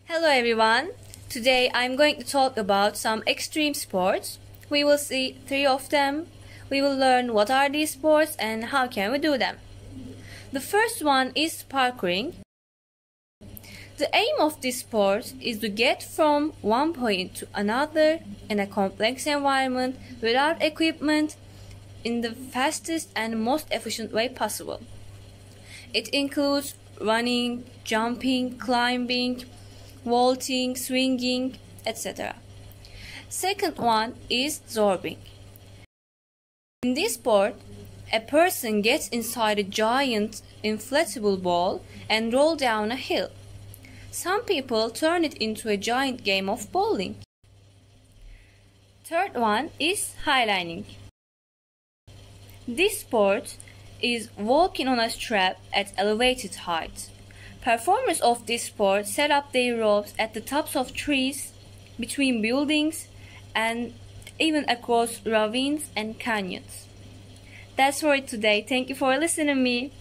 Hello everyone. Today I'm going to talk about some extreme sports. We will see 3 of them. We will learn what are these sports and how can we do them. The first one is parkouring. The aim of this sport is to get from one point to another in a complex environment without equipment in the fastest and most efficient way possible. It includes running, jumping, climbing, vaulting, swinging, etc. Second one is zorbing. In this sport, a person gets inside a giant inflatable ball and roll down a hill. Some people turn it into a giant game of bowling. Third one is highlining. This sport is walking on a strap at elevated height. Performers of this sport set up their ropes at the tops of trees, between buildings, and even across ravines and canyons. That's for it today. Thank you for listening to me.